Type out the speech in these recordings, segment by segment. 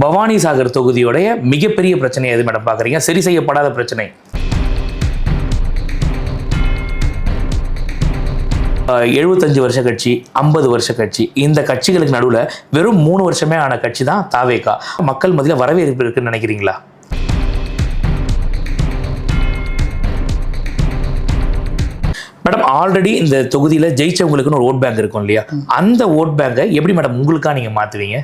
பவானி சாகர் தொகுதியோடைய மிகப்பெரிய பிரச்சனை எது மேடம் பார்க்குறீங்க? சரி செய்யப்படாத பிரச்சனை. 75 வருஷ கட்சி, 50 வருஷ கட்சி, இந்த கட்சிகளுக்கு நடுவில் வெறும் 3 வருஷமே ஆன கட்சி தான் தாவேகா. மக்கள் மத்தியில் வரவேற்பு இருக்குன்னு நினைக்கிறீங்களா? மேடம், ஆல்ரெடி இந்த தொகுதியில் ஜெயிச்சவங்களுக்குன்னு ஒரு ஓட் பேங்க் இருக்கும் இல்லையா? அந்த ஓட் பேங்கை எப்படி மேடம் உங்களுக்கா நீங்கள் மாற்றுவீங்க?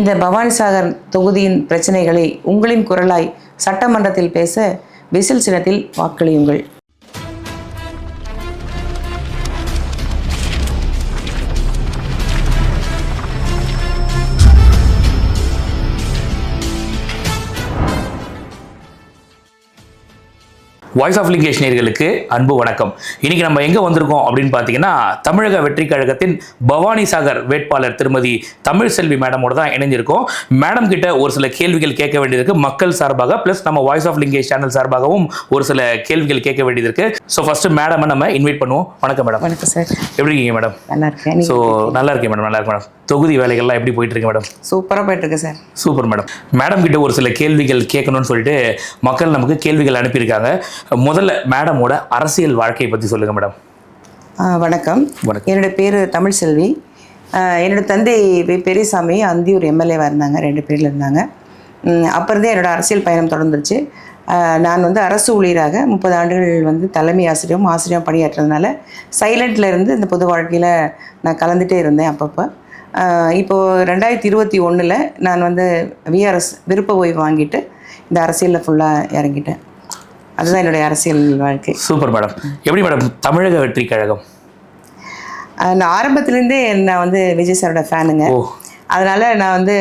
இந்த பவானி சாகர் தொகுதியின் பிரச்சனைகளை உங்களின் குரலாய் சட்டமன்றத்தில் பேச விசில் சின்னத்தில் வாக்களியுங்கள். வாய்ஸ் ஆஃப் லிங்கேஷ் நேயர்களுக்கு அன்பு வணக்கம். இன்னைக்கு நம்ம எங்கே வந்திருக்கோம் அப்படின்னு பார்த்தீங்கன்னா, தமிழக வெற்றி கழகத்தின் பவானி சாகர் வேட்பாளர் திருமதி தமிழ்செல்வி மேடமோட தான் இணைஞ்சிருக்கோம். மேடம் கிட்ட ஒரு சில கேள்விகள் கேட்க வேண்டியது மக்கள் சார்பாக, ப்ளஸ் நம்ம வாய்ஸ் ஆஃப் லிங்கேஷ் சேனல் சார்பாகவும் ஒரு சில கேள்விகள் கேட்க வேண்டியது இருக்கு. ஸோ ஃபர்ஸ்ட் மேடம் நம்ம இன்வைட் பண்ணுவோம். வணக்கம் மேடம். வணக்கம் சார். எப்படி இருக்கீங்க மேடம்? நல்லா இருக்கேன். ஸோ நல்லா இருக்கேன் மேடம், நல்லா இருக்கு மேடம். தொகுதி வேலைகள்லாம் எப்படி போயிட்டு இருக்கு மேடம்? சூப்பராக போயிட்டு இருக்கு சார். Super madam. மேடம் கிட்ட ஒரு சில கேள்விகள் கேட்கணும்னு சொல்லிட்டு மக்கள் நமக்கு கேள்விகள் அனுப்பியிருக்காங்க. முதல்ல மேடமோட அரசியல் வாழ்க்கையை பற்றி சொல்லுங்க மேடம். வணக்கம். என்னோட பேர் தமிழ்செல்வி. என்னோட தந்தை பெரியசாமி அந்தியூர் எம்எல்ஏவாக இருந்தாங்க. 2 பேரில் இருந்தாங்க. அப்புறந்தே என்னோட அரசியல் பயணம் தொடர்ந்துருச்சு. நான் அரசு ஊழியராக 30 ஆண்டுகள் தலைமை ஆசிரியம் பணியாற்றுறதுனால சைலண்டில் இருந்து இந்த பொது வாழ்க்கையில் நான் கலந்துகிட்டே இருந்தேன் அப்பப்போ. இப்போது 2021 நான் விஆர்எஸ் விருப்ப ஓய்வு வாங்கிட்டு இந்த அரசியலில் ஃபுல்லாக இறங்கிட்டேன். அதுதான் என்னுடைய அரசியல் வாழ்க்கை. Super madam. எப்படி மேடம் தமிழக வெற்றி கழகம்? நான் ஆரம்பத்துலேருந்தே நான் விஜய் சாரோட ஃபேனுங்க. அதனால் நான்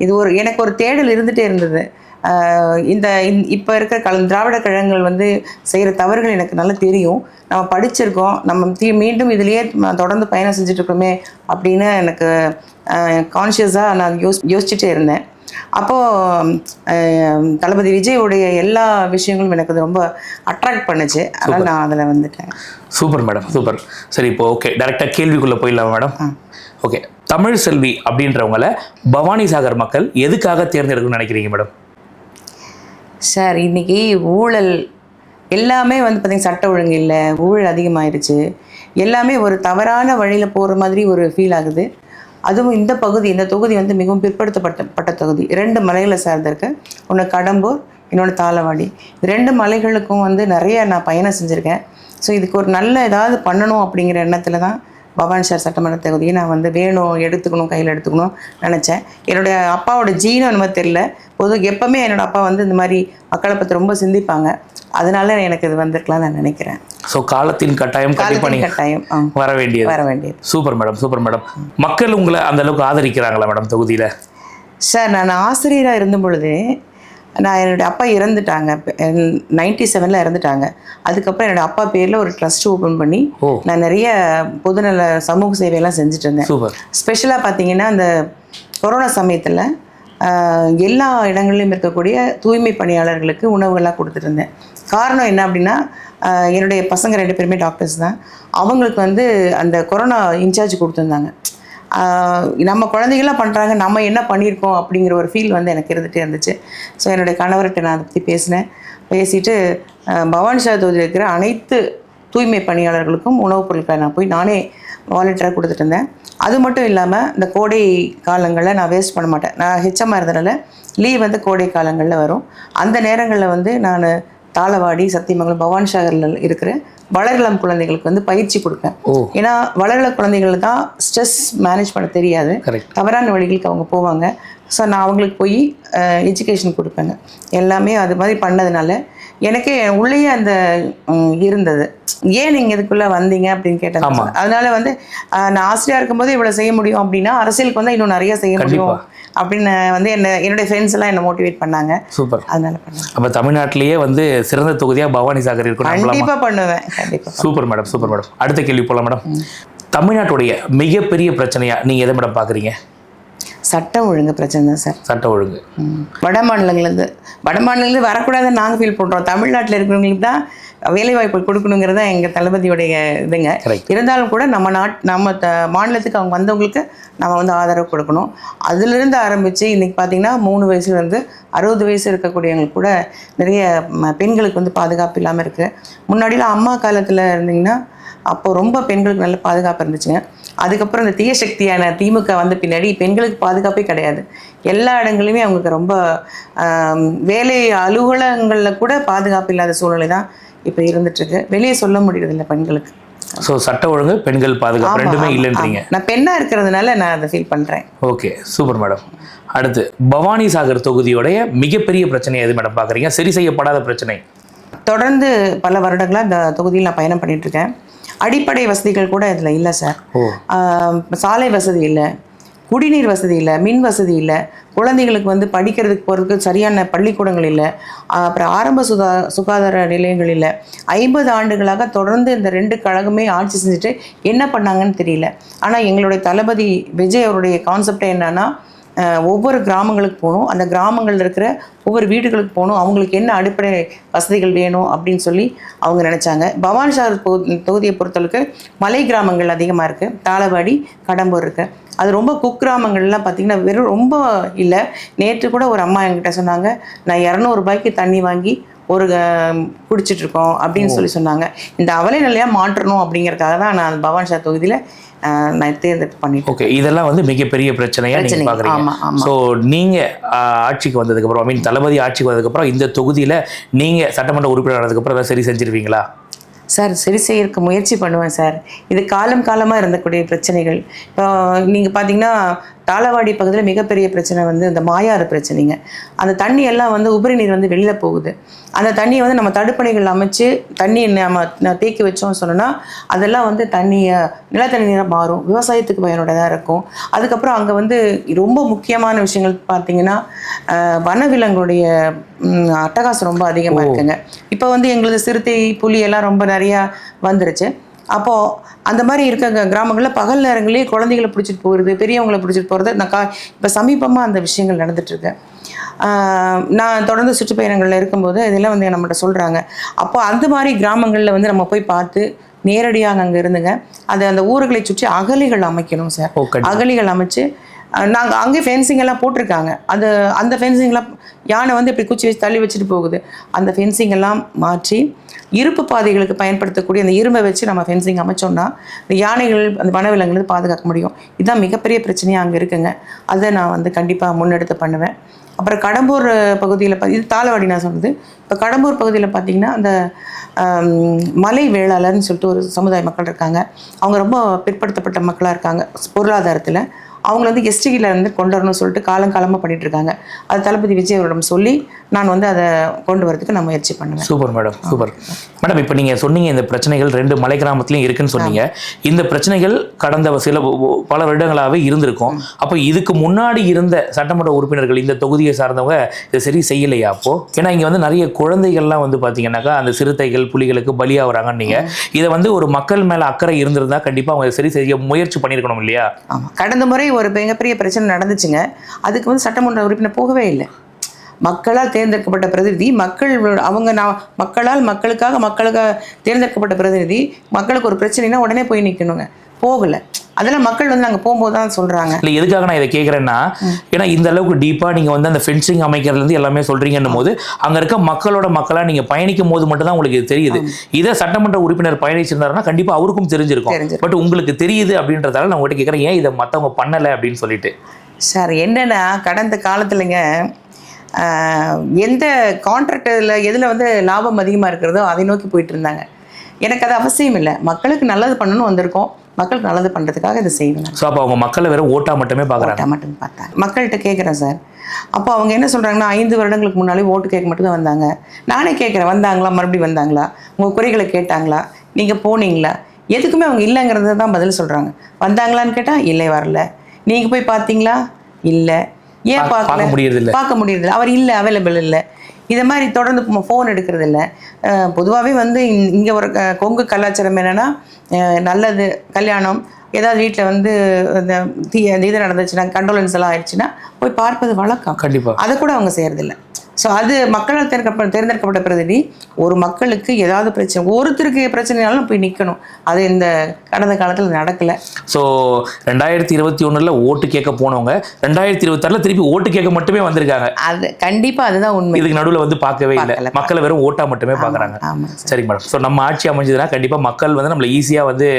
இது எனக்கு ஒரு தேடல் இருந்துகிட்டே இருந்தது. இப்போ இருக்க திராவிட கழகங்கள் செய்கிற தவறுகள் எனக்கு நல்லா தெரியும். நம்ம படிச்சிருக்கோம், நம்ம மீண்டும் இதுலேயே தொடர்ந்து பயணம் செஞ்சுட்ருக்கோமே அப்படின்னு எனக்கு கான்ஷியஸாக நான் யோசிச்சுட்டே இருந்தேன். அப்போது தளபதி விஜயோடைய எல்லா விஷயங்களும் எனக்கு ரொம்ப அட்ராக்ட் பண்ணுச்சு. அதனால் நான் அதில் வந்துட்டேன். Super madam, super. சரி, இப்போ ஓகே, டேரெக்டாக கேள்விக்குள்ளே போயிடலாம் மேடம். ஓகே, தமிழ்செல்வி அப்படின்றவங்கள பவானி சாகர் மக்கள் எதுக்காக தேர்ந்தெடுக்கணும்னு நினைக்கிறீங்க மேடம்? சார், இன்றைக்கி ஊழல் எல்லாமே பார்த்திங்கன்னா சட்ட ஒழுங்கு இல்லை, ஊழல் அதிகமாகிடுச்சு. எல்லாமே ஒரு தவறான வழியில் போகிற மாதிரி ஒரு ஃபீல் ஆகுது. அதுவும் இந்த தொகுதி மிகவும் பிற்படுத்தப்பட்ட தொகுதி. 2 மலைகளை சார்ந்திருக்கு. ஒன்று கடம்பூர், இன்னொன்று தாளவாடி. 2 மலைகளுக்கும் நிறைய நான் பயணம் செஞ்சுருக்கேன். ஸோ இதுக்கு ஒரு நல்ல ஏதாவது பண்ணணும் அப்படிங்கிற எண்ணத்தில் தான் பவானி சாகர் சட்டமன்ற தொகுதியை நான் எடுத்துக்கணும், கையில் எடுத்துக்கணும் நினச்சேன். என்னுடைய அப்பாவோட ஜீனம் நம்ம தெரியல. எப்போவுமே என்னோடய அப்பா இந்த மாதிரி மக்களை பற்றி ரொம்ப சிந்திப்பாங்க. அதனால எனக்கு இது வந்திருக்கலாம் நான் நினைக்கிறேன். ஸோ காலத்தின் கட்டாயம் வர வேண்டியது. Super madam, super madam. மக்கள் உங்களை அந்த அளவுக்கு ஆதரிக்கிறாங்களா மேடம் தொகுதியில்? சார், நான் ஆசிரியராக இருந்த பொழுது என்னுடைய அப்பா இறந்துட்டாங்க. 97 இறந்துட்டாங்க. அதுக்கப்புறம் என்னோடய அப்பா பேரில் ஒரு ட்ரஸ்ட் ஓப்பன் பண்ணி நான் நிறைய பொதுநல சமூக சேவையெல்லாம் செஞ்சுட்டு இருந்தேன். ஸ்பெஷலாக பார்த்தீங்கன்னா அந்த கொரோனா சமயத்தில் எல்லா இடங்களிலும் இருக்கக்கூடிய தூய்மை பணியாளர்களுக்கு உணவுகள்லாம் கொடுத்துட்டு இருந்தேன். காரணம் என்ன அப்படின்னா, என்னுடைய பசங்க 2 பேருமே டாக்டர்ஸ் தான். அவங்களுக்கு அந்த கொரோனா இன்சார்ஜ் கொடுத்துருந்தாங்க. நம்ம குழந்தைகள்லாம் பண்ணுறாங்க, நம்ம என்ன பண்ணியிருக்கோம் அப்படிங்கிற ஒரு ஃபீல் எனக்கு இருந்துகிட்டே இருந்துச்சு. ஸோ என்னுடைய கணவர்கிட்ட நான் அதை பற்றி பேசிட்டு பவானி சாகர் தொகுதியில் இருக்கிற அனைத்து தூய்மை பணியாளர்களுக்கும் உணவுப் பொருட்களை நான் போய் நானே வாலண்டியராக கொடுத்துட்டு இருந்தேன். அது மட்டும் இல்லாமல் இந்த கோடை காலங்களில் நான் வேஸ்ட் பண்ண மாட்டேன். நான் ஹெச்எம்மாக இருந்தனால லீவ் கோடை காலங்களில் வரும். அந்த நேரங்களில் நான் தாளவாடி, சத்தியமங்கலம், பவானி சாகரில் இருக்கிற வளர்இளம் குழந்தைகளுக்கு பயிற்சி கொடுப்பேன். ஏன்னா வளர்இளம் குழந்தைகள் தான் ஸ்ட்ரெஸ் மேனேஜ் பண்ண தெரியாது, தவறான வழிகளுக்கு அவங்க போவாங்க. ஸோ நான் அவங்களுக்கு போய் எஜுகேஷன் கொடுப்பேங்க. எல்லாமே அது மாதிரி பண்ணதுனால எனக்கே உள்ளேயே அந்த இருந்தது. ஏன் நீங்கள் இதுக்குள்ளே வந்தீங்க அப்படின்னு கேட்டாங்க. அதனால நான் ஆசிரியராக இருக்கும்போது இவ்வளோ செய்ய முடியும் அப்படின்னா அரசியலுக்கு இன்னும் நிறைய செய்ய முடியும் அப்படின்னு என்னுடைய ஃப்ரெண்ட்ஸ் எல்லாம் என்ன மோட்டிவேட் பண்ணாங்க. சூப்பர். அதனால பண்ணேன். அப்போ தமிழ்நாட்டிலேயே சிறந்த தொகுதியாக பவானி சாகர் இருக்கும். கண்டிப்பாக பண்ணுவேன். கண்டிப்பாக. Super madam, super madam. அடுத்த கேள்வி போகலாம் மேடம். தமிழ்நாட்டுடைய மிகப்பெரிய பிரச்சனையா நீங்கள் எதை மேடம் பார்க்குறீங்க? சட்டம் ஒழுங்கு பிரச்சனை தான் சார். சட்டம் ஒழுங்கு வட மாநிலங்கள்லேருந்து வரக்கூடாதுன்னு நாங்கள் ஃபீல் பண்ணுறோம். தமிழ்நாட்டில் இருக்கிறவங்களுக்கு தான் வேலைவாய்ப்பு கொடுக்கணுங்கிறது தான் எங்கள் தளபதியுடைய இதுங்க. இருந்தாலும் கூட நம்ம மாநிலத்துக்கு அவங்க வந்தவங்களுக்கு நம்ம வந்து ஆதரவு கொடுக்கணும். அதிலிருந்து ஆரம்பித்து இன்றைக்கி பார்த்திங்கன்னா 3 வயசுலேருந்து 60 வயசு இருக்கக்கூடியவங்களுக்கு கூட நிறைய பெண்களுக்கு வந்து பாதுகாப்பு இல்லாமல் இருக்குது. முன்னாடிலாம் அம்மா காலத்தில் இருந்திங்கன்னா அப்போ ரொம்ப பெண்களுக்கு நல்ல பாதுகாப்பு இருந்துச்சுங்க. அதுக்கப்புறம் இந்த தீய சக்தியான திமுக வந்த பின்னாடி பெண்களுக்கு பாதுகாப்பே கிடையாது. எல்லா இடங்களையுமே அவங்களுக்கு ரொம்ப வேலை அலுவலகங்களில் கூட பாதுகாப்பு இல்லாத சூழ்நிலை தான் இப்போ இருந்துட்டுருக்கு. வெளியே சொல்ல முடியறதில்லை பெண்களுக்கு. ஸோ சட்ட ஒழுங்கு, பெண்கள் பாதுகாப்பு ரெண்டுமே இல்லைன்றீங்க. நான் பெண்ணாக இருக்கிறதுனால நான் அதை ஃபீல் பண்ணுறேன். Okay, super madam. அடுத்து பவானி சாகர் தொகுதியோடைய மிகப்பெரிய பிரச்சனை எது மேடம் பார்க்குறீங்க? சரி செய்யப்படாத பிரச்சனை. தொடர்ந்து பல வருடங்களாக இந்த தொகுதியில் நான் பயணம் பண்ணிகிட்ருக்கேன். அடிப்படை வசதிகள் கூட இதில் இல்லை சார். சாலை வசதி இல்லை, குடிநீர் வசதி இல்லை, மின் வசதி இல்லை, குழந்தைகளுக்கு வந்து படிக்கிறதுக்கு போகிறதுக்கு சரியான பள்ளிக்கூடங்கள் இல்லை, அப்புறம் ஆரம்ப சுகாதார நிலையங்கள் இல்லை. 50 ஆண்டுகளாக தொடர்ந்து இந்த 2 கழகமே ஆட்சி செஞ்சுட்டு என்ன பண்ணாங்கன்னு தெரியல. ஆனால் எங்களுடைய தளபதி விஜய் அவருடைய கான்செப்டே என்னன்னா, ஒவ்வொரு கிராமங்களுக்கு போகணும், அந்த கிராமங்களில் இருக்கிற ஒவ்வொரு வீடுகளுக்கு போகணும், அவங்களுக்கு என்ன அடிப்படை வசதிகள் வேணும் அப்படின்னு சொல்லி அவங்க நினச்சாங்க. பவானி சாகர் தொகுதியை பொறுத்தளவுக்கு மலை கிராமங்கள் அதிகமாக இருக்குது. தாளவாடி, கடம்பூர் இருக்குது. அது ரொம்ப குக்கிராமங்கள்லாம் பார்த்திங்கன்னா வெறும் ரொம்ப இல்லை. நேற்று கூட ஒரு அம்மா என்கிட்ட சொன்னாங்க, நான் 200 ரூபாய்க்கு தண்ணி வாங்கி குடிச்சிட்ருக்கோம் அப்படின்னு சொல்லி சொன்னாங்க. இந்த அவலை நிலையாக மாற்றணும் அப்படிங்கிறதுக்காக தான் நான் பவானி சாகர் தொகுதியில் நான் தேர்ந்தெடுத்து பண்ணிட்டேன். ஓகே, இதெல்லாம் வந்து மிகப்பெரிய பிரச்சனையாக நீங்கள் பார்க்குறீங்க. ஸோ நீங்கள் ஆட்சிக்கு வந்ததுக்கப்புறம், தளபதி ஆட்சிக்கு வந்ததுக்கப்புறம் இந்த தொகுதியில் நீங்கள் சட்டமன்ற உறுப்பினர் ஆனதுக்கப்புறம் அதை சரி செஞ்சிருவீங்களா? சார், சரி செய்யறதுக்கு முயற்சி பண்ணுவேன் சார். இது காலமாக இருந்தக்கூடிய பிரச்சனைகள். இப்போ நீங்கள் பார்த்தீங்கன்னா தாளவாடி பகுதியில் மிகப்பெரிய பிரச்சனை வந்து இந்த மாயாறு பிரச்சனைங்க. அந்த தண்ணி எல்லாம் வந்து உபரி நீர் வந்து வெளியில் போகுது. அந்த தண்ணியை வந்து நம்ம தடுப்பணைகள் அமைச்சு தண்ணியை நம்ம தேக்கி வச்சோம்னு சொன்னோன்னா அதெல்லாம் வந்து தண்ணியை நிலத்தண்ணி நீராக மாறும், விவசாயத்துக்கு பயனுள்ளதாக இருக்கும். அதுக்கப்புறம் அங்கே வந்து ரொம்ப முக்கியமான விஷயங்கள் பார்த்தீங்கன்னா வனவிலங்குடைய அட்டகாசம் ரொம்ப அதிகமாக இருக்குங்க. இப்போ வந்து எங்களது சிறுத்தை, புலி எல்லாம் ரொம்ப நிறையா வந்துருச்சு. அப்போது அந்த மாதிரி இருக்க கிராமங்களில் பகல் நேரங்களே குழந்தைகளை பிடிச்சிட்டு போகிறது, பெரியவங்களை பிடிச்சிட்டு போகிறது, இப்போ சமீபமாக அந்த விஷயங்கள் நடந்துகிட்ருக்கு. நான் தொடர்ந்து சுற்றுப்பயணங்களில் இருக்கும்போது இதெல்லாம் வந்து நம்மகிட்ட சொல்கிறாங்க. அப்போ அந்த மாதிரி கிராமங்களில் வந்து நம்ம போய் பார்த்து நேரடியாக அங்கே இருந்துங்க அந்த ஊர்களை சுற்றி அகழிகள் அமைக்கணும் சார். அகழிகள் அமைச்சு நாங்கள் அங்கே ஃபென்சிங் எல்லாம் போட்டிருக்காங்க. அந்த ஃபென்சிங்லாம் யானை வந்து இப்படி குச்சி வச்சு தள்ளி வச்சுட்டு போகுது. அந்த ஃபென்சிங் எல்லாம் மாற்றி இருப்பு பாதைகளுக்கு பயன்படுத்தக்கூடிய அந்த இரும்பை வச்சு நம்ம ஃபென்சிங் அமைச்சோம்னா இந்த யானைகள், அந்த வனவிலங்குகள் பாதுகாக்க முடியும். இதுதான் மிகப்பெரிய பிரச்சனையாக அங்கே இருக்குங்க. அதை நான் வந்து கண்டிப்பாக முன்னெடுத்து பண்ணுவேன். அப்புறம் கடம்பூர் பகுதியில் இது தாளவாடி நான் சொன்னது. இப்போ கடம்பூர் பகுதியில் பார்த்திங்கன்னா அந்த மலை வேளாளர்னு சொல்லிட்டு ஒரு சமுதாய மக்கள் இருக்காங்க. அவங்க ரொம்ப பிற்படுத்தப்பட்ட மக்களாக இருக்காங்க பொருளாதாரத்தில். அவங்கள வந்து எஸ்டியில் இருந்து கொண்டு வரணும்னு சொல்லிட்டு காலங்காலமாக பண்ணிட்டு இருக்காங்க. அது தளபதி விஜய் அவரிடம் சொல்லி நான் வந்து அதை கொண்டு வரதுக்கு நான் முயற்சி பண்ணுவேன். Super madam, super madam. இப்போ நீங்கள் சொன்னீங்க இந்த பிரச்சனைகள் 2 மலை கிராமத்துலையும் இருக்குன்னு சொன்னீங்க. இந்த பிரச்சனைகள் கடந்த பல வருடங்களாகவே இருந்திருக்கும். அப்போ இதுக்கு முன்னாடி இருந்த சட்டமன்ற உறுப்பினர்கள் இந்த தொகுதியை சார்ந்தவங்க இதை சரி செய்யலையா? அப்போ ஏன்னா இங்கே வந்து நிறைய குழந்தைகள்லாம் வந்து பார்த்தீங்கன்னாக்கா அந்த சிறுத்தைகள், புலிகளுக்கு பலியாகிறாங்கன்னு நீங்கள் இதை வந்து ஒரு மக்கள் மேலே அக்கறை இருந்திருந்தா கண்டிப்பாக அவங்க சரி செய்ய முயற்சி பண்ணியிருக்கணும் இல்லையா? ஆமாம், கடந்த முறை ஒரு மிகப்பெரிய பிரச்சனை நடந்துச்சுங்க. அதுக்கு வந்து சட்டமன்ற உறுப்பினர் போகவே இல்லை. மக்களால் தேர்ந்தெடுக்கப்பட்ட பிரதிநிதி, மக்களுக்காக தேர்ந்தெடுக்கப்பட்ட பிரதிநிதி, மக்களுக்கு ஒரு பிரச்சனைனா உடனே போய் நிற்கணுங்க. போகலை. அதெல்லாம் மக்கள் வந்து அங்கே போகும்போது தான் சொல்கிறாங்க. இல்லை, எதுக்காக நான் இதை கேட்குறேன்னா, ஏன்னா இந்த அளவுக்கு டீப்பாக நீங்கள் வந்து அந்த ஃபென்சிங் அமைக்கிறதுலேருந்து எல்லாமே சொல்கிறீங்கன்னும் போது அங்கே இருக்க மக்களாக நீங்கள் பயணிக்கும் போது மட்டும் தான் உங்களுக்கு இது தெரியுது. இதை சட்டமன்ற உறுப்பினர் பயணிச்சிருந்தாருன்னா கண்டிப்பாக அவருக்கும் தெரிஞ்சிருக்கும். பட் உங்களுக்கு தெரியுது அப்படின்றதால நான் உங்கள்கிட்ட கேட்குறேன், ஏன் இதை மற்றவங்க பண்ணலை அப்படின்னு சொல்லிட்டு. சார், என்னென்னா கடந்த காலத்துலங்க எந்த கான்ட்ராக்டில் எதில் வந்து லாபம் அதிகமாக இருக்கிறதோ அதை நோக்கி போயிட்டு இருந்தாங்க. எனக்கு அது அவசியம் இல்லை. மக்களுக்கு நல்லது பண்ணணும்னு வந்திருக்கோம். மக்களுக்கு நல்லது பண்ணுறதுக்காக இதை செய்வேன். ஸோ அப்போ அவங்க மக்களை வேறு ஓட்டாக மட்டுமே பார்க்குறாங்க. ஓட்டாக மட்டும் பார்த்தாங்க. மக்கள்கிட்ட கேட்குறேன் சார். அப்போ அவங்க என்ன சொல்கிறாங்கன்னா 5 வருடங்களுக்கு முன்னாலே ஓட்டு கேட்க மட்டும் தான் வந்தாங்க. நானே கேட்குறேன், வந்தாங்களா, மறுபடியும் வந்தாங்களா, உங்கள் குறைகளை கேட்டாங்களா, நீங்கள் போனீங்களா? எதுக்குமே அவங்க இல்லைங்கிறது தான் பதில் சொல்கிறாங்க. வந்தாங்களான்னு கேட்டால் இல்லை, வரல. நீங்கள் போய் பார்த்தீங்களா? இல்லை. ஏன் பார்க்க முடியறதில்ல? அவர் இல்லை, அவைலபிள் இல்லை. இதை மாதிரி தொடர்ந்து ஃபோன் எடுக்கிறது இல்லை. பொதுவாகவே வந்து இங்கே ஒரு கொங்கு கலாச்சாரம் என்னென்னா, நல்லது கல்யாணம் ஏதாவது வீட்டில் வந்து இந்த இது நடந்துச்சுன்னா, கண்டோலன்ஸ் எல்லாம் ஆயிடுச்சுன்னா போய் பார்ப்பது வழக்கம். கண்டிப்பாக. அதை கூட அவங்க செய்கிறதில்ல. ஸோ அது மக்களால் தேர்ந்தெடுக்கப்பட்ட பிரதிநிதி ஒரு மக்களுக்கு ஏதாவது பிரச்சனை, ஒருத்தருக்கு பிரச்சனைனாலும் போய் நிற்கணும். அது இந்த கடந்த காலத்தில் நடக்கலை. ஸோ 2021 ஓட்டு கேட்க போனவங்க 2026 திருப்பி ஓட்டு கேட்க மட்டுமே வந்திருக்காங்க. அது கண்டிப்பாக அதுதான் உண்மை. இதுக்கு நடுவில் வந்து பார்க்கவே இல்லை, மக்களை வெறும் ஓட்டா மட்டுமே பார்க்குறாங்க. சரிங்க மேடம். ஸோ நம்ம ஆட்சி அமைஞ்சதுன்னா கண்டிப்பாக மக்கள் வந்து நம்மளை ஈஸியாக வந்து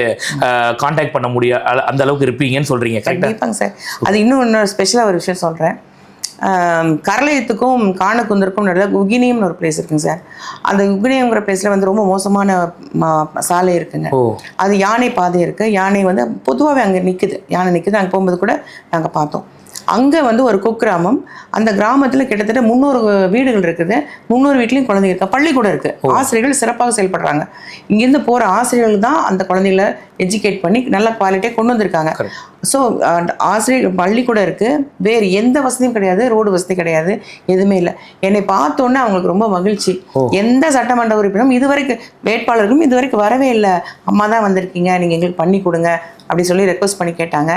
கான்டாக்ட் பண்ண முடியும், அந்த அளவுக்கு இருப்பீங்கன்னு சொல்கிறீங்க. கண்டிப்பாங்க சார். அது இன்னொரு ஸ்பெஷலாக ஒரு விஷயம் சொல்கிறேன். கரளையத்துக்கும் காணக்குந்தருக்கும் நடுவில் குகினியம்னு ஒரு பிளேஸ் இருக்குங்க சார். அந்த குகினியம்ங்கிற பிளேஸில் வந்து ரொம்ப மோசமான சாலை இருக்குங்க. அது யானை பாதை இருக்குது. யானை வந்து பொதுவாகவே அங்கே நிற்குது, யானை நிற்குது. அங்கே போகும்போது கூட நாங்கள் பார்த்தோம். அங்கே வந்து ஒரு குக்கிராமம். அந்த கிராமத்தில் கிட்டத்தட்ட 300 வீடுகள் இருக்குது. 300 வீட்லேயும் குழந்தைங்க இருக்கா, பள்ளிக்கூடம் இருக்குது. ஆசிரியர்கள் சிறப்பாக செயல்படுறாங்க. இங்கேருந்து போகிற ஆசிரியர்கள் தான் அந்த குழந்தைகளை எஜுகேட் பண்ணி நல்ல குவாலிட்டியாக கொண்டு வந்திருக்காங்க. ஸோ ஆசிரியர் பள்ளிக்கூடம் இருக்குது, வேறு எந்த வசதியும் கிடையாது, ரோடு வசதி கிடையாது, எதுவுமே இல்லை. என்னை பார்த்தோன்னே அவங்களுக்கு ரொம்ப மகிழ்ச்சி. எந்த சட்டமன்ற உறுப்பினரும் இதுவரைக்கும் வேட்பாளர்களும் இதுவரைக்கும் வரவே இல்லை, அம்மா தான் வந்திருக்கீங்க, நீங்கள் எங்களுக்கு பண்ணி கொடுங்க அப்படி சொல்லி ரெக்வஸ்ட் பண்ணி கேட்டாங்க.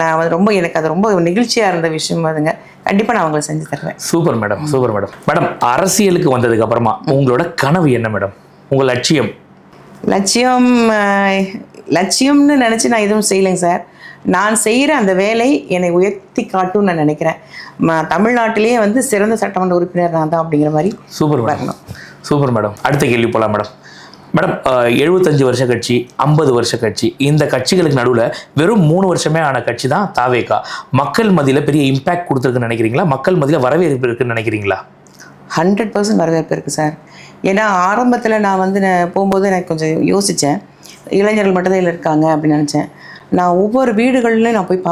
நான் வந்து ரொம்ப எனக்கு அது ரொம்ப நிகழ்ச்சியாக இருந்த விஷயம் அதுங்க. கண்டிப்பாக நான் அவங்களை செஞ்சு தருவேன். Super madam, super madam. Madam, அரசியலுக்கு வந்ததுக்கு அப்புறமா உங்களோட கனவு என்ன மேடம்? உங்கள் லட்சியம்? லட்சியம்னு நினச்சி நான் எதுவும் செய்யலைங்க சார். நான் செய்கிற அந்த வேலை என்னை உயர்த்தி காட்டும்னு நான் நினைக்கிறேன். தமிழ்நாட்டிலேயே வந்து சிறந்த சட்டமன்ற உறுப்பினர் நான் தான் அப்படிங்கிற மாதிரி. Super madam, super madam. அடுத்த கேள்வி போகலாம் மேடம். மேடம், 75 வருஷ கட்சி, 50 வருஷ கட்சி, இந்த கட்சிகளுக்கு நடுவில் வெறும் 3 வருஷமே ஆன கட்சி தான் தாவேகா. மக்கள் மத்தியில் பெரிய இம்பேக்ட் கொடுத்துருக்குன்னு நினைக்கிறீங்களா? மக்கள் மத்தியில் வரவேற்பு இருக்குன்னு நினைக்கிறீங்களா? 100% வரவேற்பு இருக்குது சார். ஏன்னா ஆரம்பத்தில் நான் வந்து போகும்போது எனக்கு கொஞ்சம் யோசித்தேன், இளைஞர்கள் மட்டும்தான் இதில் இருக்காங்க அப்படின்னு நினச்சேன். நான் ஒவ்வொரு வீடுகள்லையும் நான் போய்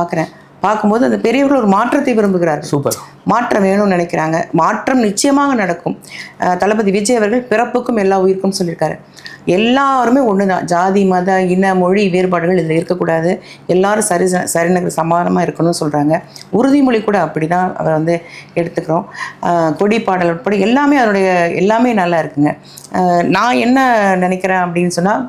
பார்க்கும்போது அந்த பெரியவர்கள் ஒரு மாற்றத்தை விரும்புகிறார்கள். சூப்பர். மாற்றம் வேணும்னு நினைக்கிறாங்க. மாற்றம் நிச்சயமாக நடக்கும். தளபதி விஜய் அவர்கள் பிறப்புக்கும் எல்லா உயிருக்கும் சொல்லியிருக்காரு. எல்லாருமே ஒன்று தான். ஜாதி, மத, இன, மொழி வேறுபாடுகள் இதில் இருக்கக்கூடாது. எல்லாரும் சரிநகர் சமாதானமாக இருக்கணும்னு சொல்கிறாங்க. உறுதிமொழி கூட அப்படி தான் அவர் வந்து எடுத்துக்கிறோம். கொடி பாடல் உட்பட எல்லாமே நல்லா இருக்குங்க. நான் என்ன நினைக்கிறேன் அப்படின்னு சொன்னால்,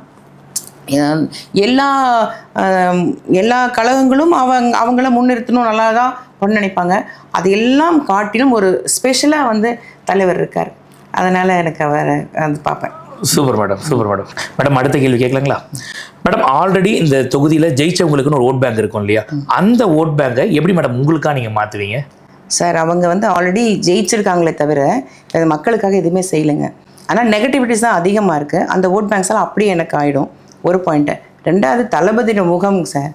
எல்லா கழகங்களும் அவங்கள முன்னிறுத்தணும், நல்லா தான் பண்ண நினைப்பாங்க. அது எல்லாம் காட்டிலும் ஒரு ஸ்பெஷலாக வந்து தலைவர் இருக்கார். அதனால் எனக்கு அவரை வந்து பார்ப்பேன். Super madam, super madam. Madam, அடுத்த கேள்வி கேட்கலாங்களா? மேடம், ஆல்ரெடி இந்த தொகுதியில் ஜெயிச்சவங்களுக்குன்னு ஒரு ஓட் பேங்க் இருக்கும் இல்லையா? அந்த ஓட் பேங்கை எப்படி மேடம் உங்களுக்காக நீங்கள் மாற்றுவீங்க? சார், அவங்க வந்து ஆல்ரெடி ஜெயிச்சிருக்காங்களே தவிர மக்களுக்காக எதுவுமே செய்யலைங்க. ஆனால் நெகட்டிவிட்டிஸ் தான் அதிகமாக இருக்குது. அந்த ஓட் பேங்க்ஸ் எல்லாம் அப்படியே எனக்கு ஆகிடும். ஒரு பாயிண்ட்டு. 2வது தளபதியோட முகம் சார்.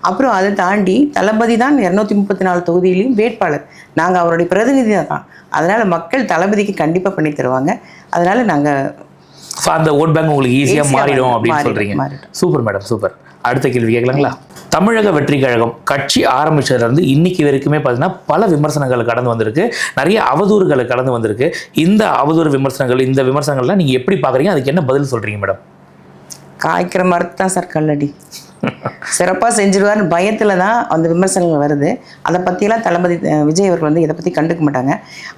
அப்புறம் அதை தாண்டி தளபதி தான் 234 தொகுதியிலையும் வேட்பாளர். நாங்கள் அவருடைய பிரதிநிதி தான். அதனால் மக்கள் தளபதிக்கு கண்டிப்பாக பண்ணி தருவாங்க. அதனால் நாங்கள் அந்த ஓட் பேங்க் உங்களுக்கு ஈஸியாக மாறிடும் அப்படின்னு சொல்கிறீங்க. Super madam, super. அடுத்த கேள்வி கேட்கலாங்களா? தமிழக வெற்றி கழகம் கட்சி ஆரம்பிச்சதுலேருந்து இன்னைக்கு வரைக்குமே பார்த்தீங்கன்னா பல விமர்சனங்கள் கடந்து வந்திருக்கு, நிறைய அவதூறுகளை கடந்து வந்திருக்கு. இந்த அவதூறு விமர்சனங்கள், இந்த விமர்சனங்கள்லாம் நீங்கள் எப்படி பார்க்குறீங்க? அதுக்கு என்ன பதில் சொல்கிறீங்க மேடம்? காய்க்கிற மரத்து தான் சார் கல்லடி. சிறப்பாக செஞ்சிருவார்னு பயத்தில் தான் அந்த விமர்சனங்கள் வருது. அதை பற்றியெல்லாம் தளபதி விஜய் அவர்கள் வந்து இதை பற்றி கண்டுக்க மாட்டாங்க.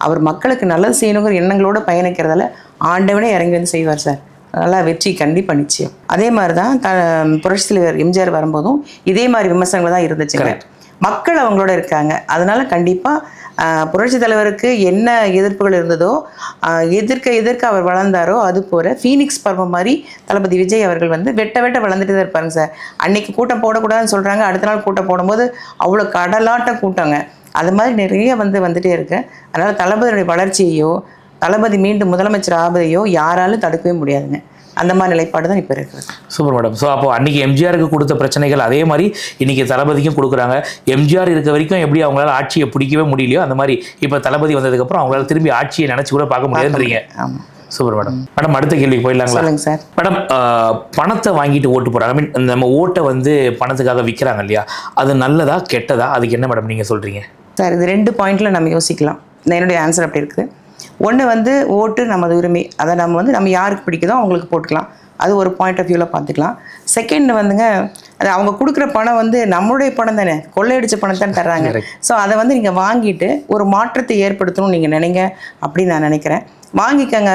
அவர் மக்களுக்கு நல்லது செய்யணுங்கிற எண்ணங்களோடு பயணிக்கிறதால ஆண்டவனே இறங்கி வந்து செய்வார் சார். நல்லா வெற்றி கண்டிப்பாக நிச்சயம். அதே மாதிரி தான் புரட்சித் தலைவர் எம்ஜிஆர் வரும்போதும் இதே மாதிரி விமர்சனங்கள் தான் இருந்துச்சுங்க. மக்கள் அவங்களோட இருக்காங்க. அதனால கண்டிப்பாக புரட்சி தலைவருக்கு என்ன எதிர்ப்புகள் இருந்ததோ, எதிர்க்க அவர் வளர்ந்தாரோ, அது போல ஃபீனிக்ஸ் பருவம் மாதிரி தளபதி விஜய் அவர்கள் வந்து வெட்ட வளர்ந்துட்டு தான் இருப்பாருங்க சார். அன்னைக்கு கூட்டம் போடக்கூடாதுன்னு சொல்கிறாங்க, அடுத்த நாள் கூட்டம் போடும்போது அவ்வளோ கடலாட்ட கூட்டங்க. அது மாதிரி நிறைய வந்துட்டே இருக்கு. அதனால் தளபதியுடைய வளர்ச்சியையோ, தளபதி மீண்டும் முதலமைச்சர் ஆவதையோ யாராலும் தடுக்கவே முடியாதுங்க. அந்த மாதிரி நிலைப்பாடு தான் இப்போ இருக்குது. Super madam. ஸோ அப்போ அன்றைக்கி எம்ஜிஆருக்கு கொடுத்த பிரச்சனைகள் அதே மாதிரி இன்றைக்கி தளபதிக்கும் கொடுக்குறாங்க. எம்ஜிஆர் இருக்க வரைக்கும் எப்படி அவங்களால ஆட்சியை பிடிக்கவே முடியலையோ, அந்த மாதிரி இப்போ தளபதி வந்ததுக்கப்புறம் அவங்களால திரும்பி ஆட்சியை நினச்சி கூட பார்க்க முடியாதுன்றீங்க. ஆமாம். Super madam. மேடம், அடுத்த கேள்விக்கு போயிடலாங்களா? சொல்லுங்க சார். மேடம், பணத்தை வாங்கிட்டு ஓட்டு போடுறாங்க, ஐ மீன் நம்ம ஓட்டை வந்து பணத்துக்காக விற்கிறாங்க இல்லையா? அது நல்லதா கெட்டதா? அதுக்கு என்ன மேடம் நீங்கள் சொல்கிறீங்க? சார், இது 2 பாயிண்டில் நம்ம யோசிக்கலாம். என்னுடைய ஆன்சர் அப்படி இருக்குது. ஒன்று வந்து ஓட்டு நமது உரிமை. அதை நம்ம யாருக்கு பிடிக்குதோ அவங்களுக்கு போட்டுக்கலாம். அது ஒரு பாயிண்ட் ஆஃப் வியூவில் பார்த்துக்கலாம். செகண்ட் வந்துங்க, அது அவங்க கொடுக்குற பணம் வந்து நம்மளுடைய பணம் தானே, கொள்ளையடிச்ச பணம் தான் தர்றாங்க. ஸோ அதை வந்து நீங்கள் வாங்கிட்டு ஒரு மாற்றத்தை ஏற்படுத்தணும்னு நீங்கள் நினைங்க அப்படின்னு நான் நினைக்கிறேன். வாங்கிக்கங்க.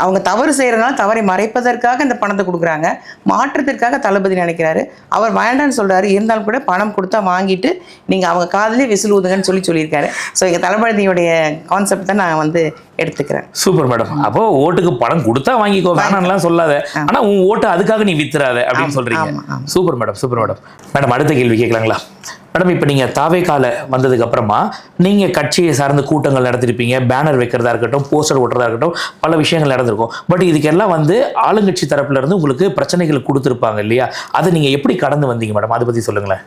அவங்க தவறு செய்கிறதுனால தவறை மறைப்பதற்காக இந்த பணத்தை கொடுக்குறாங்க, மாற்றத்திற்காக தளபதி நினைக்கிறாரு. அவர் வேண்டான்னு சொல்கிறாரு, இருந்தாலும் கூட பணம் கொடுத்தா வாங்கிட்டு நீங்கள் அவங்க காதலே விசில் ஊதுங்கன்னு சொல்லியிருக்காரு. ஸோ எங்கள் தளபதியுடைய கான்செப்ட் தான் நான் வந்து எடுத்துக்கிறேன். Super madam. அப்போ ஓட்டுக்கு பணம் கொடுத்தா வாங்கிக்கோ, வேணாம்லாம் சொல்லாத, ஆனால் உன் ஓட்டு அதுக்காக நீ வித்துறாத அப்படின்னு சொல்றீங்க. Super madam, super madam. Madam அடுத்த கேள்வி கேட்கலாங்களா? மேடம் இப்போ நீங்கள் தாவேக்கால வந்ததுக்கு அப்புறமா நீங்கள் கட்சியை சார்ந்த கூட்டங்கள் நடத்திருப்பீங்க, பேனர் வைக்கிறதா இருக்கட்டும், போஸ்டர் ஓட்டுறதா இருக்கட்டும், பல விஷயங்கள் நடந்திருக்கும். பட் இதுக்கெல்லாம் வந்து ஆளுங்கட்சி தரப்புல இருந்து உங்களுக்கு பிரச்சனைகள் கொடுத்துருப்பாங்க இல்லையா? அதை நீங்கள் எப்படி கடந்து வந்தீங்க மேடம்? அதை பற்றி சொல்லுங்களேன்.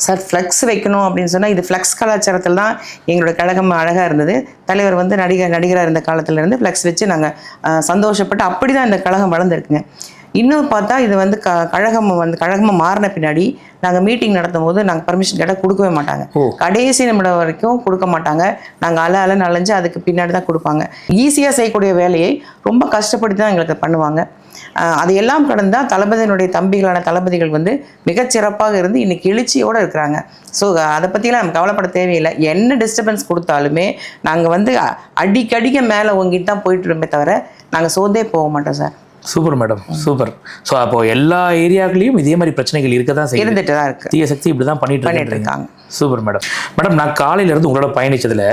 சார், ஃப்ளெக்ஸ் வைக்கணும் அப்படின்னு சொன்னால் இது ஃப்ளெக்ஸ் கலாச்சாரத்தில் தான் எங்களோட கழகம் அழகாக இருந்தது. தலைவர் வந்து நடிகராக இருந்த காலத்துலேருந்து ஃப்ளெக்ஸ் வச்சு நாங்கள் சந்தோஷப்பட்டு அப்படி தான் இந்த கழகம் வளர்ந்துருக்குங்க. இன்னும் பார்த்தா இது வந்து கழகமாக மாறின பின்னாடி நாங்கள் மீட்டிங் நடத்தும் போது நாங்கள் பர்மிஷன் கேட்டால் கொடுக்கவே மாட்டாங்க. கடைசி நிமிடம் வரைக்கும் கொடுக்க மாட்டாங்க. நாங்கள் அலைஞ்சு அதுக்கு பின்னாடி தான் கொடுப்பாங்க. ஈஸியாக செய்யக்கூடிய வேலையை ரொம்ப கஷ்டப்பட்டு தான் எங்களுக்கு பண்ணுவாங்க. அது எல்லாம் கடந்தால் தளபதியினுடைய தம்பிகளான தளபதிகள் வந்து மிகச்சிறப்பாக இருந்து இன்னைக்கு எழுச்சியோடு இருக்கிறாங்க. ஸோ அதை பற்றிலாம் நம்ம கவலைப்பட தேவையில்லை. என்ன டிஸ்டர்பன்ஸ் கொடுத்தாலுமே நாங்கள் வந்து அடிக்கடிக்க மேலே ஓங்கிட்டு தான் போயிட்டு இருப்போமே தவிர நாங்கள் சோர்ந்தே போக மாட்டோம் sir. Super madam, super. So அப்போ எல்லா ஏரியாக்களையும் இதே மாதிரி பிரச்சனைகள் இருக்க தான் இருந்துட்டு தான் இருக்கு. தீய சக்தி இப்படி தான் பண்ணிட்டு இருக்காங்க. Super madam. மேடம் நான் காலையிலேருந்து உங்களோட பயணிச்சதில்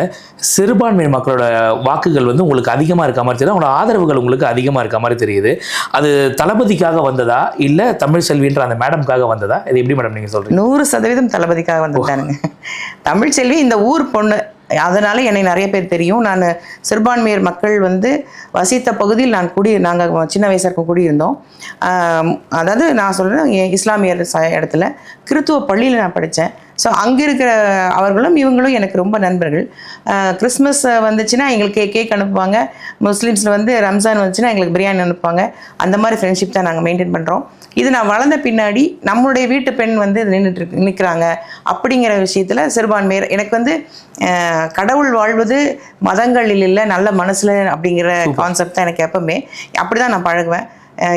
சிறுபான்மை மக்களோட வாக்குகள் வந்து உங்களுக்கு அதிகமாக இருக்க மாதிரி தெரியுது, அவங்களோட ஆதரவுகள் உங்களுக்கு அதிகமாக இருக்க மாதிரி தெரியுது. அது தளபதிக்காக வந்ததா இல்லை தமிழ் செல்வின்ற அந்த மேடம்காக வந்ததா? இது எப்படி மேடம் நீங்கள் சொல்கிறீங்க? 100% தளபதிக்காக வந்ததானுங்க. தமிழ் செல்வி இந்த ஊர் பொண்ணு, அதனால் என்னை நிறைய பேர் தெரியும். நான் சிறுபான்மையர் மக்கள் வந்து வசித்த பகுதியில் நாங்கள் சின்ன வயசாக இருக்க குடியிருந்தோம். அதாவது நான் சொல்கிறேன், இஸ்லாமியர் இடத்துல கிறித்துவ பள்ளியில் நான் படித்தேன். ஸோ அங்கே இருக்கிற அவர்களும் இவங்களும் எனக்கு ரொம்ப நண்பர்கள். கிறிஸ்மஸ் வந்துச்சுன்னா எங்களுக்கு கேக் அனுப்புவாங்க, முஸ்லீம்ஸில் வந்து ரம்ஜான் வந்துச்சுன்னா எங்களுக்கு பிரியாணி அனுப்புவாங்க. அந்த மாதிரி ஃப்ரெண்ட்ஷிப் தான் நாங்கள் மெயின்டைன் பண்ணுறோம். இது நான் வளர்ந்த பின்னாடி நம்மளுடைய வீட்டு பெண் வந்து நிற்கிறாங்க அப்படிங்கிற விஷயத்தில் சிறுபான்மையர் எனக்கு வந்து கடவுள் வாழ்வது மதங்களில் இல்லை, நல்ல மனசில் அப்படிங்கிற கான்செப்ட் தான் எனக்கு எப்பவுமே. அப்படி தான் நான் பழகுவேன்.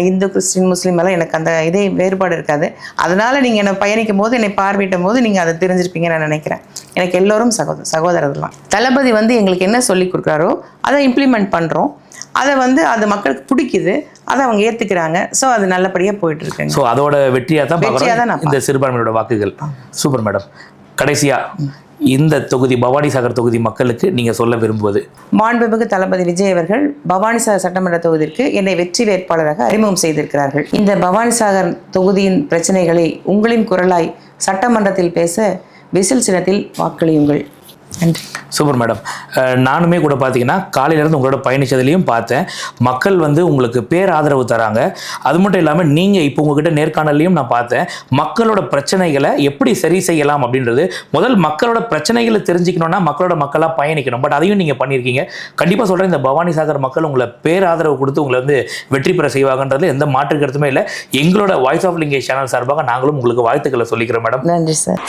இந்து, கிறிஸ்டின், முஸ்லீம் எல்லாம் எனக்கு அந்த இதே வேறுபாடு இருக்காது. அதனால் நீங்கள் என்னை பயணிக்கும் போது, என்னை பார்வையிட்டும் போது நீங்கள் அதை தெரிஞ்சிருப்பீங்கன்னு நான் நினைக்கிறேன். எனக்கு எல்லோரும் சகோதரர்கள் தான். தளபதி வந்து எங்களுக்கு என்ன சொல்லி கொடுக்குறாரோ அதை இம்ப்ளிமெண்ட் பண்ணுறோம். அதை வந்து அது மக்களுக்கு பிடிக்குது, அதை அவங்க ஏற்றுக்கிறாங்க. ஸோ அது நல்லபடியாக போயிட்டு இருக்குங்க. ஸோ அதோட வெற்றியாக தான் இந்த சிறுபான்மையோட வாக்குகள். Super madam. கடைசியாக இந்த தொகுதி பவானிசாகர் தொகுதி மக்களுக்கு நீங்கள் சொல்ல விரும்புவது? மாண்புமிகு தளபதி விஜய் அவர்கள் பவானிசாகர் சட்டமன்ற தொகுதிக்கு என்னை வெற்றி வேட்பாளராக அறிமுகம் செய்திருக்கிறார்கள். இந்த பவானிசாகர் தொகுதியின் பிரச்சனைகளை உங்களின் குரலாய் சட்டமன்றத்தில் பேச விசில் சின்னத்தில் வாக்களியுங்கள். நன்றி. Super madam. நானுமே கூட பார்த்தீங்கன்னா காலையிலேருந்து உங்களோட பயணிச்சதுலேயும் பார்த்தேன், மக்கள் வந்து உங்களுக்கு பேராதரவு தராங்க. அது மட்டும் இல்லாமல் நீங்கள் இப்போ உங்ககிட்ட நேர்காணலையும் நான் பார்த்தேன், மக்களோட பிரச்சனைகளை எப்படி சரி செய்யலாம் அப்படின்றது. முதல் மக்களோட பிரச்சனைகளை தெரிஞ்சுக்கணுன்னா மக்களாக பயணிக்கணும். பட் அதையும் நீங்கள் பண்ணியிருக்கீங்க. கண்டிப்பாக சொல்கிறேன், இந்த பவானிசாகர் மக்கள் உங்களை பேராதரவு கொடுத்து உங்களை வந்து வெற்றி பெற செய்வாங்கன்றது எந்த மாற்று கருத்துமே இல்லை. எங்களோட வாய்ஸ் ஆஃப் லிங்கேஷ் சேனல் சார்பாக நாங்களும் உங்களுக்கு வாழ்த்துக்களை சொல்லிக்கிறோம் மேடம். நன்றி சார்.